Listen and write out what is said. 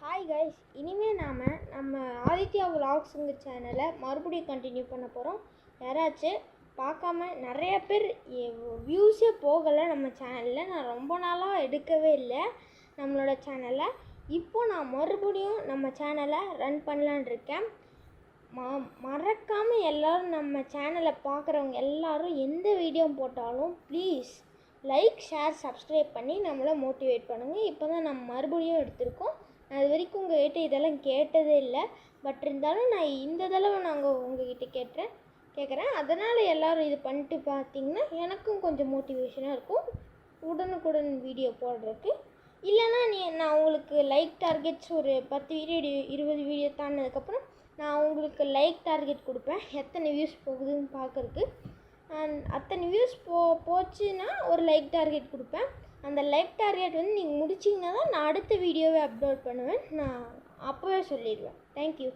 Hi guys, இனிமேல் நம்ம ஆதித்யா விலாக்ஸுங்க சேனலை மறுபடியும் கண்டினியூ பண்ண போகிறோம். யாராச்சும் பார்க்காம நிறைய பேர் வியூஸே போகலை நம்ம சேனலில். நான் ரொம்ப நாளாக எடுக்கவே இல்லை நம்மளோட சேனலை. இப்போது நான் மறுபடியும் நம்ம சேனலை ரன் பண்ணலான் இருக்கேன். மறக்காமல் எல்லோரும் நம்ம சேனலை பார்க்குறவங்க எல்லோரும் எந்த வீடியோ போட்டாலும் ப்ளீஸ் லைக், ஷேர், சப்ஸ்கிரைப் பண்ணி நம்மளை மோட்டிவேட் பண்ணுங்கள். இப்போ தான் நம்ம மறுபடியும் எடுத்திருக்கோம். நான் இது வரைக்கும் உங்கள்கிட்ட இதெல்லாம் கேட்டதே இல்லை. பட் இருந்தாலும் நான் இந்த தடவை உங்கள்கிட்ட கேட்குறேன். அதனால் எல்லோரும் இது பண்ணிட்டு பார்த்தீங்கன்னா எனக்கும் கொஞ்சம் மோட்டிவேஷனாக இருக்கும் உடனுக்குடன் வீடியோ போடுறதுக்கு. இல்லைனா நான் உங்களுக்கு லைக் டார்கெட்ஸ் ஒரு 10 வீடியோ 20 வீடியோ தாண்டினதுக்கப்புறம் நான் உங்களுக்கு லைக் டார்கெட் கொடுப்பேன், எத்தனை வியூஸ் போகுதுன்னு பார்க்குறதுக்கு. அத்தனை வியூஸ் போச்சுன்னா ஒரு லைக் டார்கெட் கொடுப்பேன். அந்த லைக் டார்கெட் நீங்கள் முடிச்சிங்கன்னா தான் நான் அடுத்த வீடியோவை அப்லோட் பண்ணுவேன். நான் அப்போவே சொல்லிடுவேன். தேங்க்யூ.